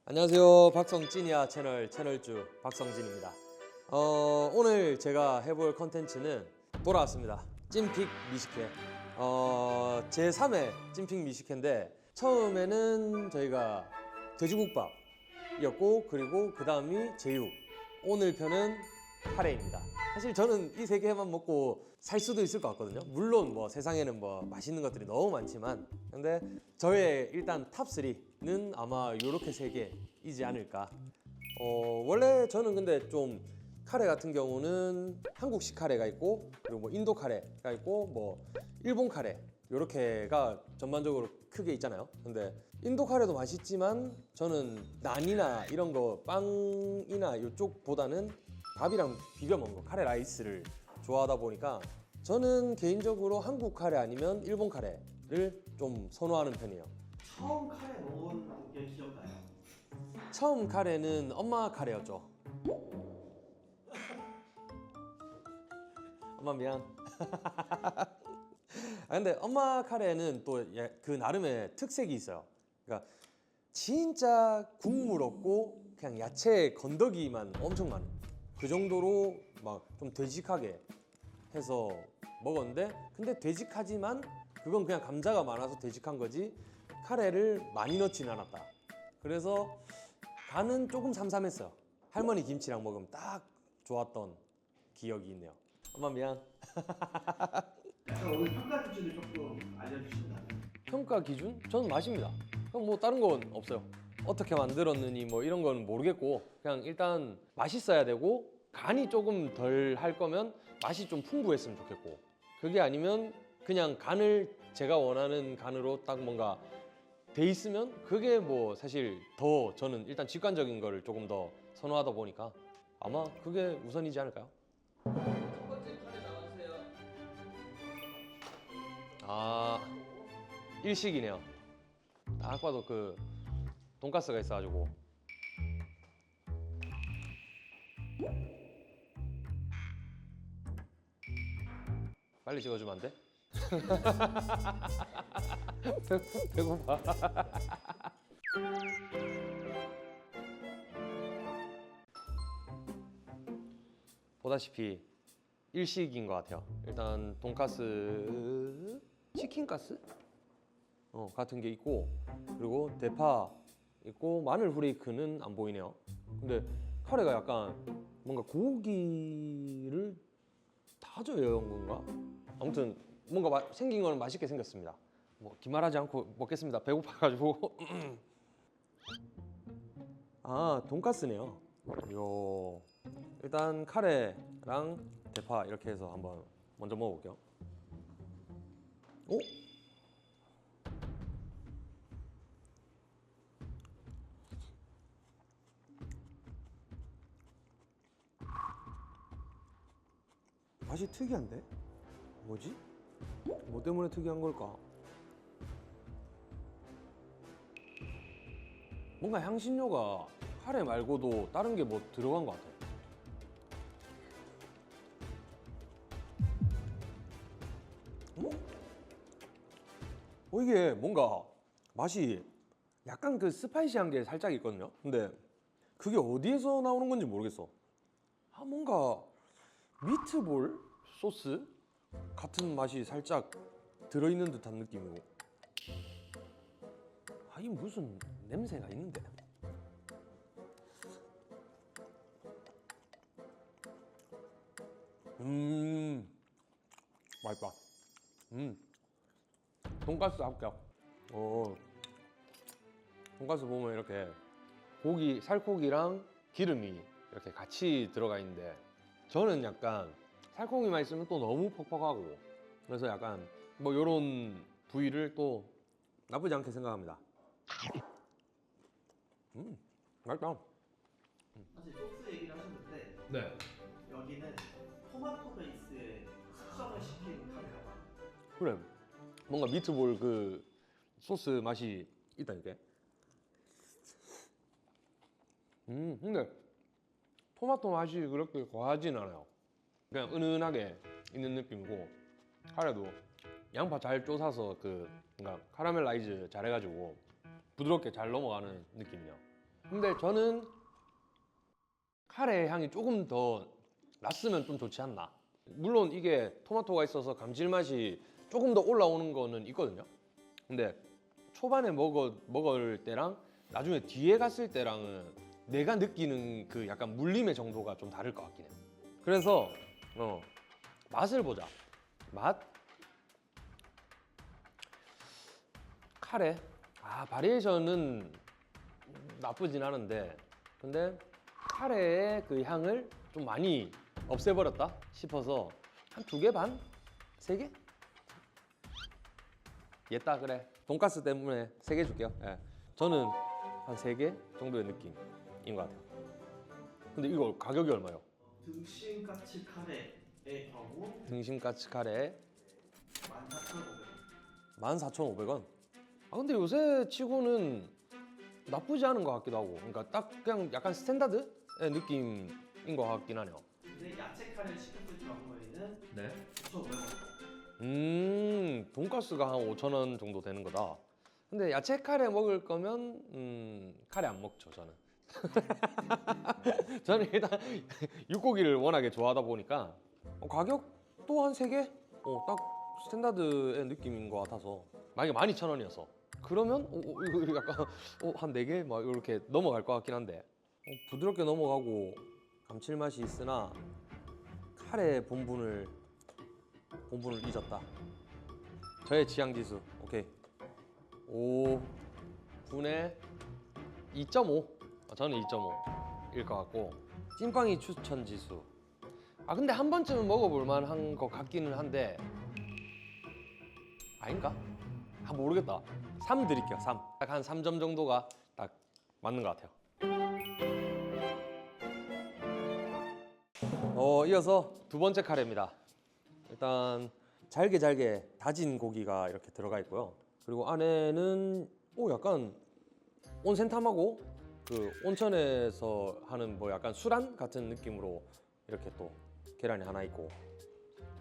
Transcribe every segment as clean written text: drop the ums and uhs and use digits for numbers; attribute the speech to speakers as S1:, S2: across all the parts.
S1: 안녕하세요. 박성찐이야 채널주 박성진입니다. 오늘 제가 해볼 컨텐츠는 돌아왔습니다. 찐픽 미식회. 제3회 찐픽 미식회인데 처음에는 저희가 돼지국밥이었고 그리고 그 다음이 제육. 오늘 편은 카레입니다. 사실 저는 이 세 개만 먹고 살 수도 있을 것 같거든요. 물론 뭐 세상에는 뭐 맛있는 것들이 너무 많지만 근데 저의 일단 탑3는 아마 요렇게 세 개이지 않을까. 원래 저는 근데 좀 카레 같은 경우는 한국식 카레가 있고 그리고 뭐 인도 카레가 있고 뭐 일본 카레 요렇게가 전반적으로 크게 있잖아요. 근데 인도 카레도 맛있지만 저는 난이나 이런 거 빵이나 이쪽보다는 밥이랑 비벼 먹는 거 카레 라이스를 좋아하다 보니까 저는 개인적으로 한국 카레 아니면 일본 카레를 좀 선호하는 편이에요.
S2: 처음 카레 먹은 게 기억나요?
S1: 처음 카레는 엄마 카레였죠. 엄마 미안. 근데 엄마 카레는 또 그 나름의 특색이 있어요. 그러니까 진짜 국물 없고 그냥 야채 건더기만 엄청 많은 그 정도로 막 좀 되직하게 해서 먹었는데 근데 되직하지만 그건 그냥 감자가 많아서 되직한 거지 카레를 많이 넣진 않았다. 그래서 간은 조금 삼삼했어요. 할머니 김치랑 먹으면 딱 좋았던 기억이 있네요. 엄마 미안.
S2: 약간 오늘 평가 기준을 조금 알려주신다면?
S1: 평가 기준? 저는 맛입니다. 그럼 뭐 다른 건 없어요. 어떻게 만들었느니 뭐 이런 건 모르겠고 그냥 일단 맛있어야 되고 간이 조금 덜 할 거면 맛이 좀 풍부했으면 좋겠고 그게 아니면 그냥 간을 제가 원하는 간으로 딱 뭔가 돼 있으면 그게 뭐 사실 더 저는 일단 직관적인 거를 조금 더 선호하다 보니까 아마 그게 우선이지 않을까요? 첫 번째 카레 나와주세요. 아, 일식이네요. 딱 봐도 그 돈가스가 있어가지고 빨리 찍어주면 안 돼? 배고파. 보다시피 일식인 것 같아요. 일단 돈가스, 치킨가스? 같은 게 있고 그리고 대파 있고 마늘 후레이크는 안 보이네요. 근데 카레가 약간 뭔가 고기를 다져야 한 건가? 아무튼 뭔가 생긴 거는 맛있게 생겼습니다. 뭐 기말하지 않고 먹겠습니다. 배고파가지고. 아, 돈가스네요. 요 일단 카레랑 대파 이렇게 해서 한번 먼저 먹어볼게요. 오? 맛이 특이한데? 뭐지? 뭐 때문에 특이한 걸까? 뭔가 향신료가 카레 말고도 다른 게 뭐 들어간 것 같아요. 이게 뭔가 맛이 약간 그 스파이시한 게 살짝 있거든요. 근데 그게 어디에서 나오는 건지 모르겠어. 뭔가 미트볼 소스 같은 맛이 살짝 들어있는 듯한 느낌이고 이 무슨 냄새가 있는데 맛있다. 돈가스 합격. 돈가스 보면 이렇게 고기, 살코기랑 기름이 이렇게 같이 들어가 있는데 저는 약간 살코기만 있으면 또 너무 퍽퍽하고 그래서 약간 뭐 요런 부위를 또 나쁘지 않게 생각합니다. 맛있다.
S2: 사실 소스 얘기를 하셨는데
S1: 네.
S2: 여기는 토마토 베이스에 숙성을 시킨 카레라고.
S1: 그래. 뭔가 미트볼 그 소스 맛이 있다니까. 근데 토마토 맛이 그렇게 과하진 않아요. 그냥 은은하게 있는 느낌이고 카레도 양파 잘 쪼사서 그 뭔가 카라멜라이즈 잘 해가지고 부드럽게 잘 넘어가는 느낌이에요. 근데 저는 카레 향이 조금 더 났으면 좀 좋지 않나. 물론 이게 토마토가 있어서 감칠맛이 조금 더 올라오는 거는 있거든요. 근데 초반에 먹을 때랑 나중에 뒤에 갔을 때랑은 내가 느끼는 그 약간 물림의 정도가 좀 다를 것 같긴 해요. 그래서 맛을 보자. 맛? 카레? 바리에이션은 나쁘진 않은데, 근데 카레의 그 향을 좀 많이 없애버렸다 싶어서 한 2개 반? 3개? 옛다 그래. 돈가스 때문에 3개 줄게요. 예. 저는 한 3개 정도의 느낌인 것 같아요. 근데 이거 가격이 얼마예요?
S2: 등심까치 카레의 경우
S1: 등심까치 카레
S2: 14,500원.
S1: 14,500원? 근데 요새 치고는 나쁘지 않은 것 같기도 하고, 그러니까 딱 그냥 약간 스탠다드의 느낌인 것 같긴 하네요.
S2: 근데 야채 카레를 시켰을 경우에는
S1: 네.
S2: 9,500원.
S1: 돈가스가 한 5,000원 정도 되는 거다. 근데 야채 카레 먹을 거면 카레 안 먹죠, 저는. 저는 일단 육고기를 워낙에 좋아하다 보니까 가격도 한 3개? 딱 스탠다드의 느낌인 것 같아서. 만약에 12,000원이어서 그러면 이거 약간 한 4개 막 이렇게 넘어갈 것 같긴 한데, 부드럽게 넘어가고 감칠맛이 있으나 카레 본분을 잊었다. 저의 지향지수 오케이 5분의 2.5. 저는 2.5일 것 같고, 찐빵이 추천지수. 근데 한 번쯤은 먹어볼 만한 것 같기는 한데 아닌가? 모르겠다. 3 드릴게요. 3. 딱 한 3점 정도가 딱 맞는 것 같아요. 이어서 2번째 카레입니다. 일단 잘게 다진 고기가 이렇게 들어가 있고요. 그리고 안에는 약간 온센탐하고 그 온천에서 하는 뭐 약간 수란 같은 느낌으로 이렇게 또 계란이 하나 있고,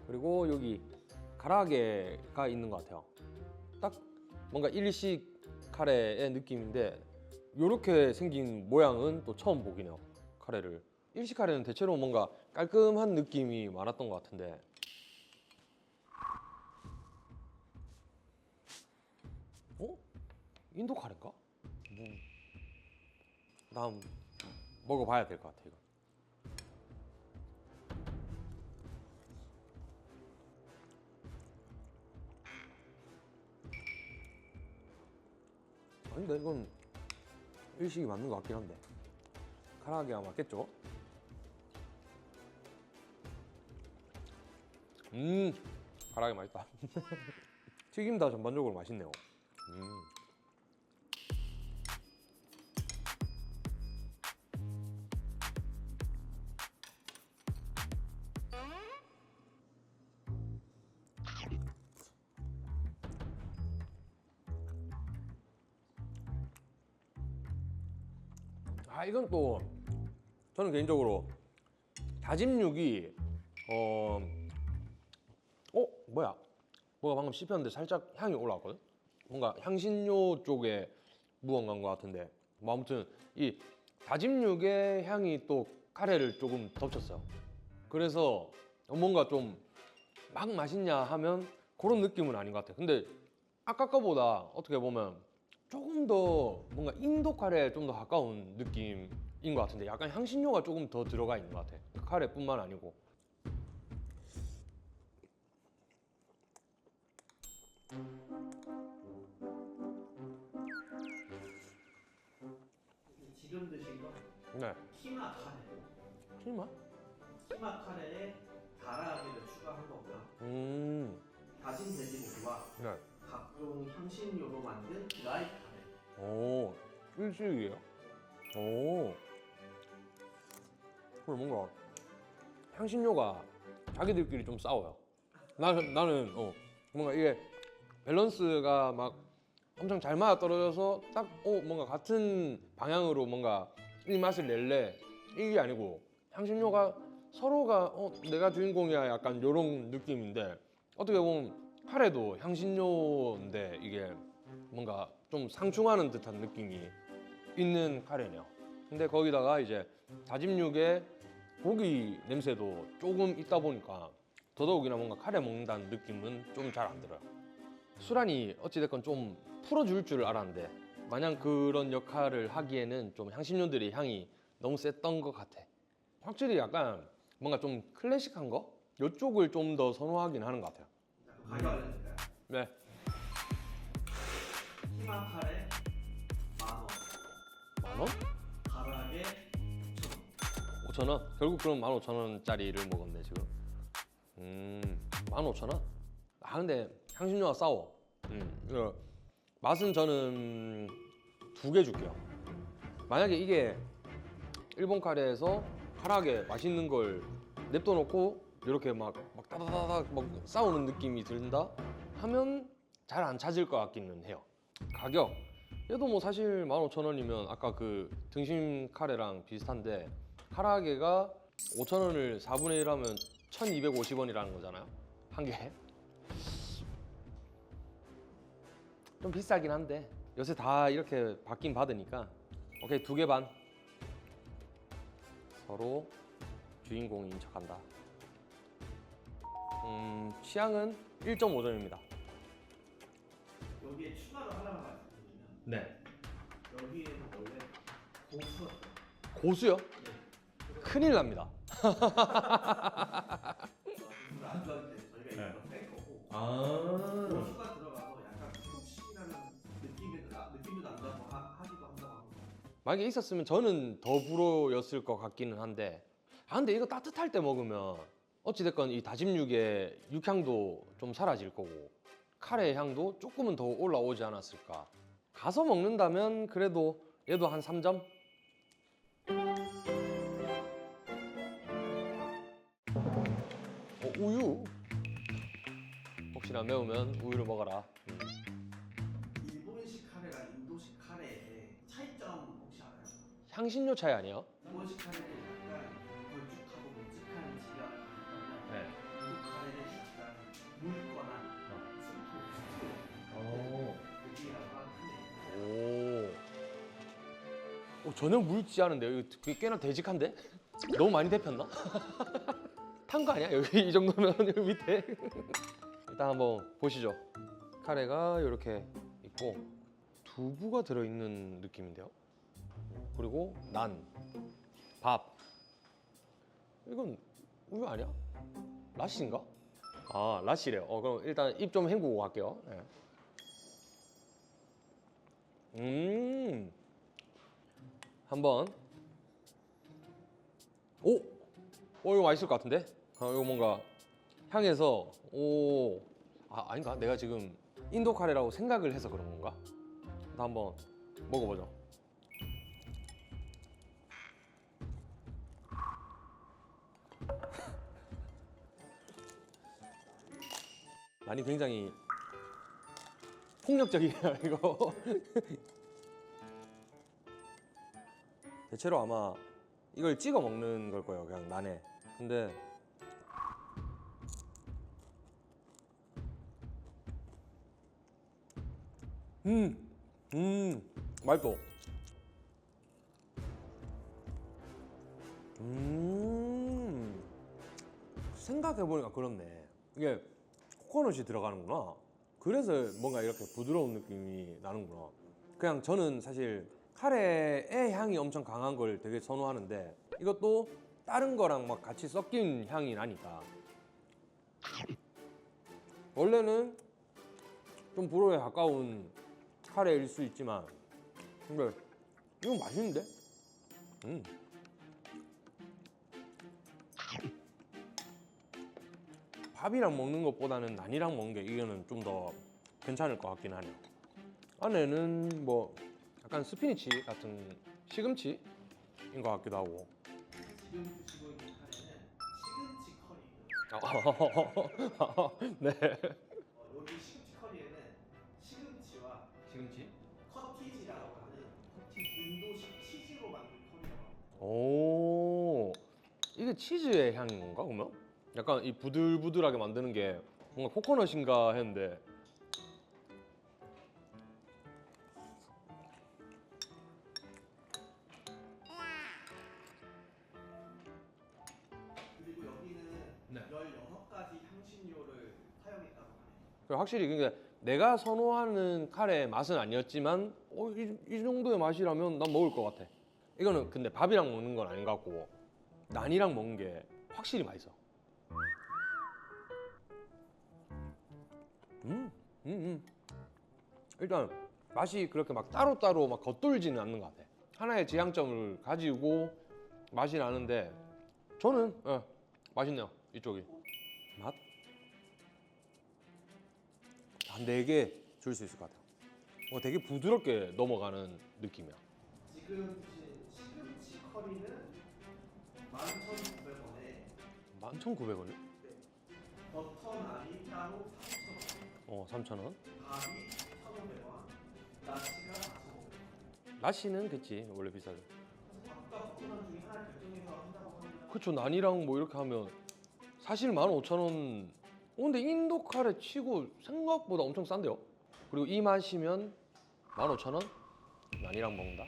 S1: 그리고 여기 가라아게가 있는 것 같아요. 딱 뭔가 일식 카레의 느낌인데 이렇게 생긴 모양은 또 처음 보긴 해요. 카레를. 일식 카레는 대체로 뭔가 깔끔한 느낌이 많았던 것 같은데, 인도 카레인가? 다음 먹어봐야 될 것 같아 이거. 근데 이건 일식이 맞는 것 같긴 한데 카라아게가 맞겠죠? 카라아게 맛있다. 튀김 다 전반적으로 맛있네요. 이건 또 저는 개인적으로 다짐 육이 뭐가 방금 씹혔는데 살짝 향이 올라왔거든? 뭔가 향신료 쪽에 무언가인 것 같은데, 뭐 아무튼 이 다짐 육의 향이 또 카레를 조금 덮쳤어요. 그래서 뭔가 좀 막 맛있냐 하면 그런 느낌은 아닌 것 같아요. 근데 아까 거보다 어떻게 보면 조금 더 뭔가 인도 카레에 좀 더 가까운 느낌인 것 같은데, 약간 향신료가 조금 더 들어가 있는 것 같아. 카레뿐만 아니고.
S2: 지금 드신 거
S1: 네.
S2: 키마 카레.
S1: 키마?
S2: 키마 카레에 가라아게를 추가한 거고요. 다진 돼지고기와
S1: 네.
S2: 각종 향신료로 만든 드라이 카레.
S1: 일식이에요? 그리고 뭔가 향신료가 자기들끼리 좀 싸워요. 나는 뭔가 이게 밸런스가 막 엄청 잘 맞아 떨어져서 딱 뭔가 같은 방향으로 뭔가 이 맛을 낼래 이게 아니고, 향신료가 서로가 내가 주인공이야 약간 요런 느낌인데, 어떻게 보면 카레도 향신료인데 이게 뭔가 좀 상충하는 듯한 느낌이 있는 카레네요. 근데 거기다가 이제 다짐 육에 고기 냄새도 조금 있다 보니까 더더욱이나 뭔가 카레 먹는다는 느낌은 좀 잘 안 들어요. 수란이 어찌됐건 좀 풀어줄 줄 알았는데 마냥 그런 역할을 하기에는 좀 향신료들의 향이 너무 셌던 것 같아. 확실히 약간 뭔가 좀 클래식한 거? 이쪽을 좀 더 선호하긴 하는 것 같아요.
S2: 가격 알려드릴까요?
S1: 네.
S2: 키마 카레 10,000원,
S1: 10,000원?
S2: 가라게 9,000원.
S1: 5,000원? 결국 그럼 15,000원짜리를 먹었네 지금. 15,000원? 아 근데 향신료가 싸워. 이거 맛은 저는 2개 줄게요. 만약에 이게 일본 카레에서 카라게 맛있는 걸 냅둬놓고 이렇게 막 따다다닥 막 싸우는 느낌이 든다 하면 잘 안 찾을 것 같기는 해요. 가격 얘도 뭐 사실 15,000원이면 아까 그 등심 카레랑 비슷한데 카라게가 5,000원을 4분의 1 하면 1,250원이라는 거잖아요. 한 개. 좀 비싸긴 한데 요새 다 이렇게 받긴 받으니까 오케이 2개 반. 서로 주인공인 척한다. 취향은 1.5점입니다.
S2: 여기에 추가로 하나만 말씀드리면
S1: 네.
S2: 여기에는 원래 고수였어요.
S1: 고수요?
S2: 네.
S1: 큰일 납니다.
S2: 고수를 안 좋아하기 때문에 저희가
S1: 네.
S2: 이걸 뺄 거고
S1: 아.
S2: 고수가 들어가서 약간 태국식이라는 느낌도 난다고 하기도 한다고 하고.
S1: 만약에 있었으면 저는 더 불호였을 것 같기는 한데 근데 이거 따뜻할 때 먹으면 어찌됐건 이 다짐육의 육향도 좀 사라질 거고 카레의 향도 조금은 더 올라오지 않았을까. 가서 먹는다면 그래도 얘도 한 3점? 우유? 혹시나 매우면 우유를 먹어라.
S2: 일본식 카레랑 인도식 카레의 차이점 혹시 알아요?
S1: 향신료 차이 아니에요?
S2: 일본식 카레는 약간 걸쭉하고 묵직한 지가 있다면
S1: 네.
S2: 인도 카레는 약간 묽거나
S1: 오.
S2: 느끼하고 크네.
S1: 전혀 묽지 않은데요? 이거 꽤나 되직한데? 너무 많이 데폈나? 탄 거 아니야? 여기 이 정도면 여기 밑에. 일단 한번 보시죠. 카레가 이렇게 있고 두부가 들어있는 느낌인데요. 그리고 난, 밥. 이건 우유 아니야? 라시인가? 아 라시래요. 그럼 일단 입 좀 헹구고 갈게요. 네. 한번. 이거 맛있을 것 같은데? 이거 뭔가 향에서 아닌가? 내가 지금 인도 카레라고 생각을 해서 그런 건가? 나 한번 먹어보죠. 많이 굉장히 폭력적이야 이거. 대체로 아마 이걸 찍어 먹는 걸 거예요, 그냥 난에. 근데 맛있어. 생각해보니까 그렇네. 이게 코코넛이 들어가는구나. 그래서 뭔가 이렇게 부드러운 느낌이 나는구나. 그냥 저는 사실 카레의 향이 엄청 강한 걸 되게 선호하는데 이것도 다른 거랑 막 같이 섞인 향이 나니까 원래는 좀 불호에 가까운 카레일 수 있지만 근데 이건 맛있는데? 밥이랑 먹는 것보다는 난이랑 먹는 게 이거는 좀 더 괜찮을 것 같긴 하네요. 안에는 뭐 약간 스피니치 같은 시금치인 것 같기도 하고.
S2: 지금 드시고 있는 카레는 시금치 커리예요.
S1: 네.
S2: 여기 시금치 커리에는 시금치와
S1: 시금치?
S2: 커티지라고 하는 인도식 치즈로 만든 커리라고 합니다.
S1: 오, 이게 치즈의 향인 건가 그러면? 약간 이 부들부들하게 만드는 게 뭔가 코코넛인가 했는데.
S2: 향신료를 사용했다고 하네요.
S1: 그리고 확실히 그러니까 내가 선호하는 카레의 맛은 아니었지만 이 정도의 맛이라면 난 먹을 것 같아. 이거는 근데 밥이랑 먹는 건 아닌 것 같고 난이랑 먹는 게 확실히 맛있어. 일단 맛이 그렇게 막 따로따로 막 겉돌지는 않는 것 같아. 하나의 지향점을 가지고 맛이 나는데 저는 맛있네요. 이쪽이 맛? 한 4개 줄 수 있을 것 같아요. 되게 부드럽게 넘어가는 느낌이야.
S2: 지금 드신 시금치 커리는 11,900원에
S1: 11,900원이요?
S2: 네. 버터 난이 따로 3,000원,
S1: 3,000원.
S2: 밥이 1,500원, 나시가 4,500원.
S1: 라시는 그치 원래 비싸죠.
S2: 밥과 버터난 중에 하나 결정해서 한다고 합니다.
S1: 그쵸. 난이랑 뭐 이렇게 하면 사실 15,000원. 근데 인도 카레 치고 생각보다 엄청 싼데요. 그리고 이 맛이면 15,000원? 난이랑 먹는다.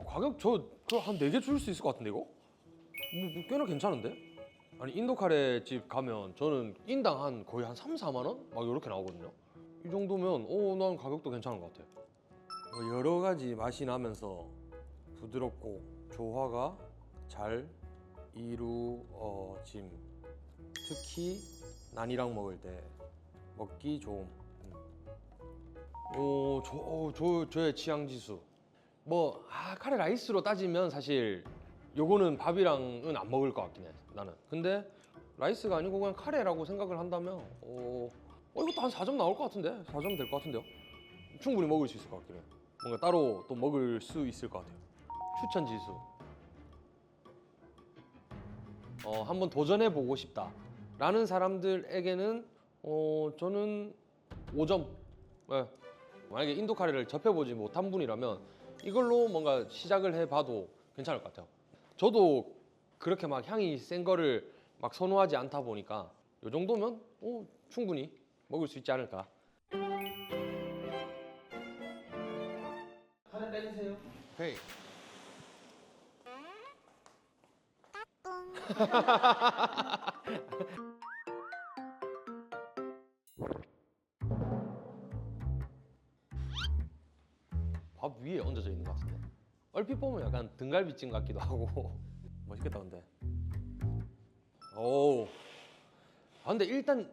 S1: 가격 저 한 4개 줄 수 있을 것 같은데 이거? 뭐 꽤나 괜찮은데? 아니 인도 카레 집 가면 저는 인당 한 거의 한 3, 4만 원? 막 이렇게 나오거든요. 이 정도면 난 가격도 괜찮은 것 같아. 여러 가지 맛이 나면서 부드럽고 조화가 잘 이루어짐. 특히 난이랑 먹을 때 먹기 좋음. 저의 취향 지수. 카레 라이스로 따지면 사실 요거는 밥이랑은 안 먹을 것 같긴 해 나는. 근데 라이스가 아니고 그냥 카레라고 생각을 한다면 이것도 한 4점 나올 것 같은데? 4점 될 것 같은데요? 충분히 먹을 수 있을 것 같긴 해. 뭔가 따로 또 먹을 수 있을 것 같아요. 추천 지수. 한번 도전해보고 싶다 라는 사람들에게는 저는 5점. 네. 만약에 인도 카레를 접해보지 못한 분이라면 이걸로 뭔가 시작을 해봐도 괜찮을 것 같아요. 저도 그렇게 막 향이 센 거를 막 선호하지 않다 보니까 이 정도면 충분히 먹을 수 있지 않을까.
S2: 카레 빼주세요.
S1: 헤이. 밥 위에 얹어져 있는 것 같은데. 얼핏 보면 약간 등갈비찜 같기도 하고. 맛있겠다 근데. 근데 일단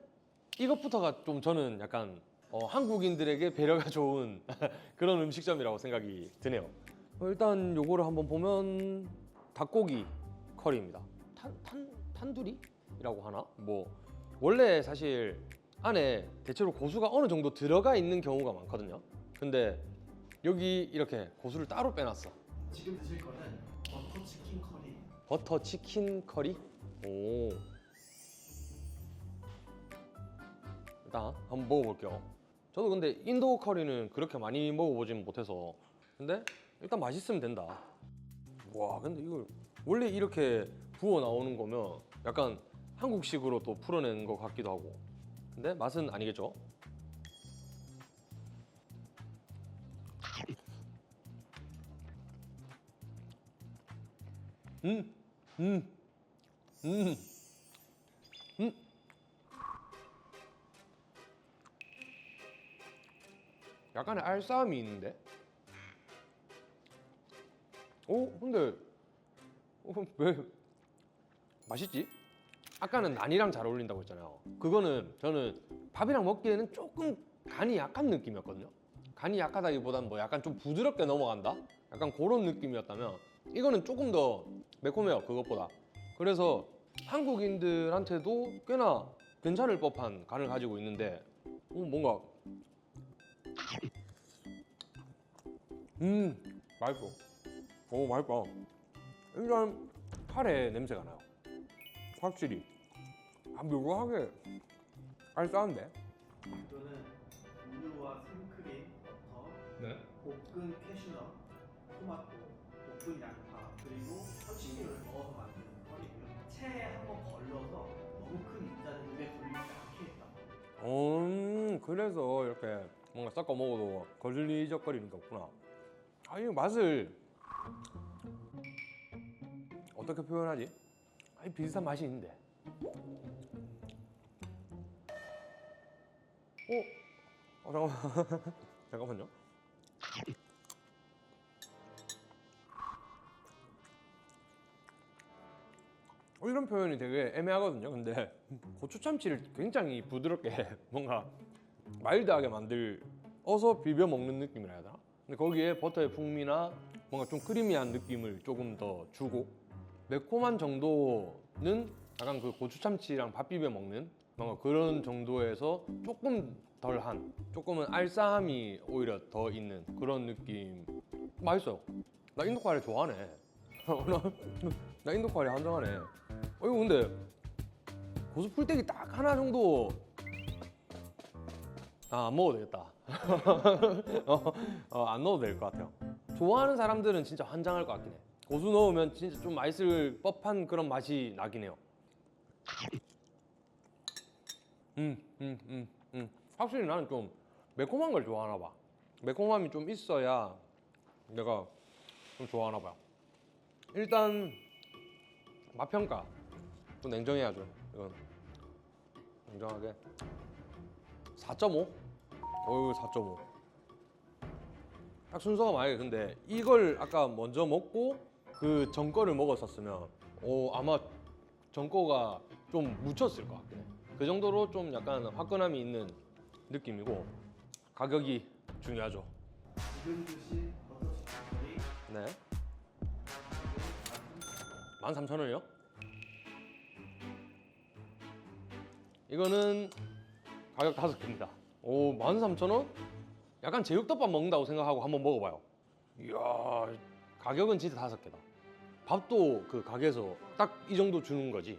S1: 이것부터가 좀 저는 약간 한국인들에게 배려가 좋은 그런 음식점이라고 생각이 드네요. 일단 요거를 한번 보면 닭고기 커리입니다. 탄두리라고 하나? 원래 사실 안에 대체로 고수가 어느 정도 들어가 있는 경우가 많거든요. 근데 여기 이렇게 고수를 따로 빼놨어.
S2: 지금 드실 거는 버터 치킨 커리.
S1: 버터 치킨 커리? 일단 한번 먹어볼게요. 저도 근데 인도 커리는 그렇게 많이 먹어보지는 못해서. 근데 일단 맛있으면 된다. 와, 근데 이걸 원래 이렇게 부어 나오는 거면 약간 한국식으로 또 풀어낸 것 같기도 하고. 근데 맛은 아니겠죠? 약간의 알싸함이 있는데? 근데 왜 맛있지? 아까는 난이랑 잘 어울린다고 했잖아요. 그거는 저는 밥이랑 먹기에는 조금 간이 약한 느낌이었거든요. 간이 약하다기보단 약간 좀 부드럽게 넘어간다? 약간 그런 느낌이었다면 이거는 조금 더 매콤해요, 그것보다. 그래서 한국인들한테도 꽤나 괜찮을 법한 간을 가지고 있는데 뭔가 맛있어. 맛있다. 일단 카레 냄새가 나요. 확실히 묘하게 알싸한데?
S2: 이거는 우유와 생크림, 버터,
S1: 네.
S2: 볶은 캐슈넛, 토마토, 볶은 양파, 그리고 향신료를 넣어서 만드는 커리고요. 체에 한번 걸러서 너무 큰 입자는 입에 걸리지 않게 했다.
S1: 그래서 이렇게 뭔가 섞어 먹어도 거슬리적거리는 게 없구나. 이 맛을 어떻게 표현하지? 아니, 비슷한 맛이 있는데. 잠깐만. 잠깐만요. 이런 표현이 되게 애매하거든요. 근데 고추참치를 굉장히 부드럽게 뭔가 마일드하게 만들어서 비벼 먹는 느낌이라 해야 되나? 근데 거기에 버터의 풍미나 뭔가 좀 크리미한 느낌을 조금 더 주고, 매콤한 정도는 약간 그 고추참치랑 밥 비벼 먹는 뭔가 그런 정도에서 조금 덜한, 조금은 알싸함이 오히려 더 있는 그런 느낌. 맛있어요. 나 인도 카레 좋아하네. 나 인도 카레 한정하네. 이거 근데 고수 풀떼기 딱 하나 정도 안 먹어도 되겠다. 안 넣어도 될 것 같아요. 좋아하는 사람들은 진짜 환장할 것 같긴 해. 고수 넣으면 진짜 좀 맛있을 법한 그런 맛이 나긴 해요. 확실히 나는 좀 매콤한 걸 좋아하나 봐. 매콤함이 좀 있어야 내가 좀 좋아하나 봐요. 일단 맛평가 또 냉정해야죠. 이건 냉정하게 4.5? 어유 4.5. 딱 순서가 만약에 근데 이걸 아까 먼저 먹고 그 전거를 먹었었으면 아마 전거가 좀 묻혔을 것 같긴 해. 그 정도로 좀 약간 화끈함이 있는 느낌이고, 가격이 중요하죠.
S2: 지금 드신 버터 치킨
S1: 네. 13,000원이요? 이거는 가격 5개입니다. 13,000원? 약간 제육덮밥 먹는다고 생각하고 한번 먹어봐요. 이야, 가격은 진짜 5개다. 밥도 그 가게에서 딱 이 정도 주는 거지.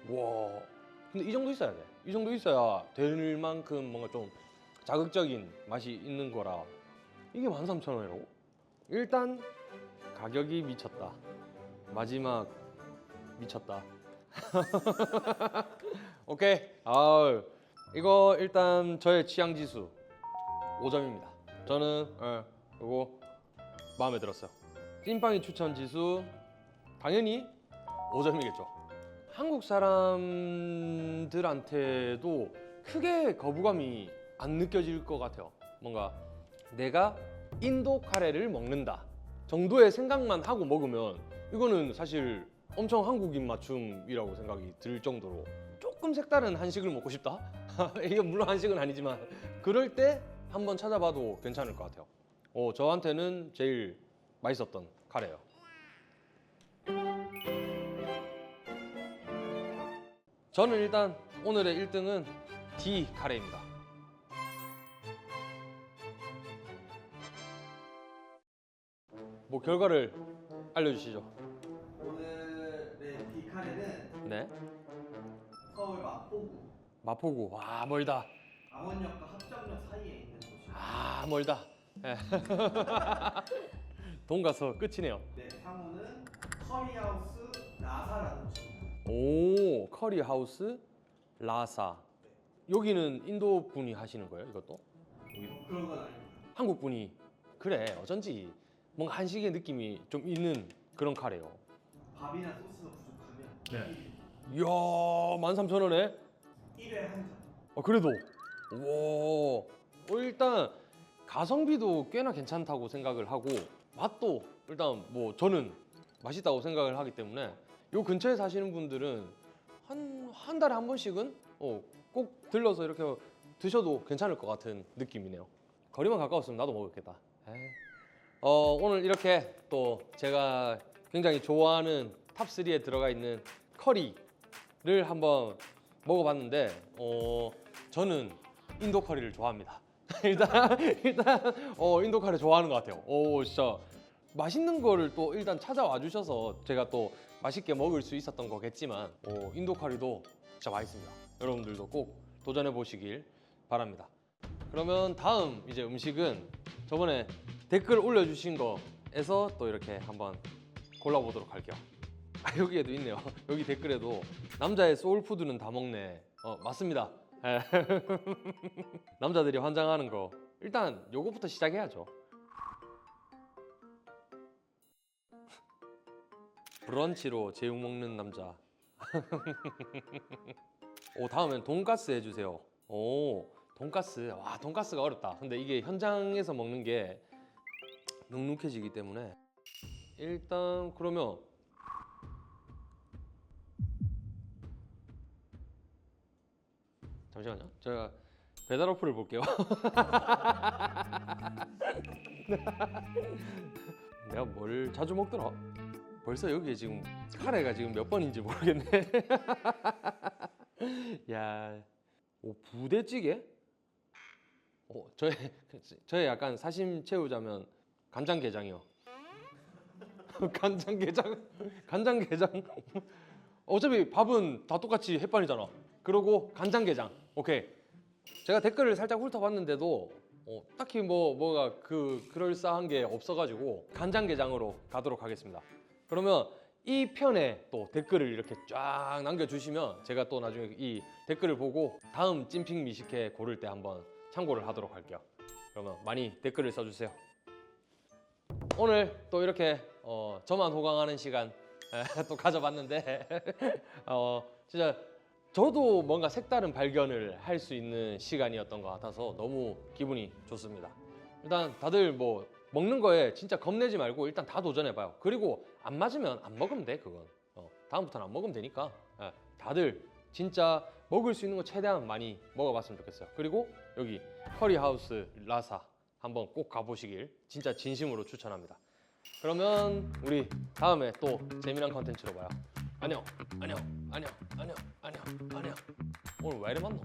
S1: 와, 근데 이 정도 있어야 돼. 이 정도 있어야 될 만큼 뭔가 좀 자극적인 맛이 있는 거라. 이게 13,000원이라고? 일단 가격이 미쳤다. 마지막 미쳤다. 오케이. 이거 일단 저의 취향 지수 5점입니다. 저는 이거 마음에 들었어요. 찐빵이 추천 지수 당연히 5점이겠죠. 한국 사람들한테도 크게 거부감이 안 느껴질 것 같아요. 뭔가 내가 인도 카레를 먹는다 정도의 생각만 하고 먹으면 이거는 사실 엄청 한국인 맞춤이라고 생각이 들 정도로 조금 색다른 한식을 먹고 싶다? 이게 물론 한식은 아니지만 그럴 때 한번 찾아봐도 괜찮을 것 같아요. 저한테는 제일 맛있었던 카레예요. 저는 일단 오늘의 1등은 D 카레입니다. 뭐 결과를 알려주시죠.
S2: 오늘의 디카레는
S1: 네.
S2: 서울 마포구
S1: 마포구. 와, 멀다.
S2: 망원역과 합정역 사이에 있는 곳이고,
S1: 멀다. 네. 돈 가서 끝이네요.
S2: 네, 상호는 커리하우스 라사라는 곳입니다.
S1: 오, 커리하우스 라사. 여기는 인도 분이 하시는 거예요, 이것도?
S2: 그런 건 아닙니다.
S1: 한국 분이. 그래, 어쩐지 뭔가 한식의 느낌이 좀 있는 그런 카레요.
S2: 밥이나 소스가 부족하면
S1: 네. 이야, 13,000원에?
S2: 1회 한 잔.
S1: 그래도 와, 일단 가성비도 꽤나 괜찮다고 생각을 하고, 맛도 일단 뭐 저는 맛있다고 생각을 하기 때문에 요 근처에 사시는 분들은 한 달에 한 번씩은 꼭 들러서 이렇게 드셔도 괜찮을 것 같은 느낌이네요. 거리만 가까웠으면 나도 먹었겠다. 오늘 이렇게 또 제가 굉장히 좋아하는 탑3에 들어가 있는 커리를 한번 먹어봤는데 저는 인도 커리를 좋아합니다. 일단 인도 카레 좋아하는 것 같아요. 진짜 맛있는 거를 또 일단 찾아와 주셔서 제가 또 맛있게 먹을 수 있었던 거겠지만 인도 카리도 진짜 맛있습니다. 여러분들도 꼭 도전해 보시길 바랍니다. 그러면 다음 이제 음식은 저번에 댓글 올려주신 거에서 또 이렇게 한번 골라보도록 할게요. 여기에도 있네요. 여기 댓글에도 남자의 소울푸드는 다 먹네. 맞습니다. 남자들이 환장하는 거 일단 요거부터 시작해야죠. 브런치로 제육 먹는 남자. 오, 다음엔 돈가스 해주세요. 오, 돈가스. 와, 돈가스가 어렵다. 근데 이게 현장에서 먹는 게 눅눅해지기 때문에 일단 그러면 잠시만요. 제가 배달 어플을 볼게요. 내가 뭘 자주 먹더라? 벌써 여기에 지금 카레가 지금 몇 번인지 모르겠네. 야, 오, 부대찌개? 저의 약간 사심 채우자면 간장게장이요. 간장게장. 어차피 밥은 다 똑같이 햇반이잖아. 그러고 간장게장. 오케이. 제가 댓글을 살짝 훑어봤는데도 딱히 뭐가 그럴싸한 게 없어가지고 간장게장으로 가도록 하겠습니다. 그러면 이 편에 또 댓글을 이렇게 쫙 남겨주시면 제가 또 나중에 이 댓글을 보고 다음 찐핑 미식회 고를 때 한번 참고를 하도록 할게요. 그러면 많이 댓글을 써주세요. 오늘 또 이렇게 저만 호강하는 시간 또 가져봤는데 진짜 저도 뭔가 색다른 발견을 할 수 있는 시간이었던 것 같아서 너무 기분이 좋습니다. 일단 다들 뭐 먹는 거에 진짜 겁내지 말고 일단 다 도전해봐요. 그리고 안 맞으면 안 먹으면 돼. 그건 다음부터는 안 먹으면 되니까 다들 진짜 먹을 수 있는 거 최대한 많이 먹어봤으면 좋겠어요. 그리고 여기 커리하우스 라사 한번 꼭 가보시길 진짜 진심으로 추천합니다. 그러면 우리 다음에 또 재미난 컨텐츠로 봐요. 안녕. 오늘 왜 이래 만나?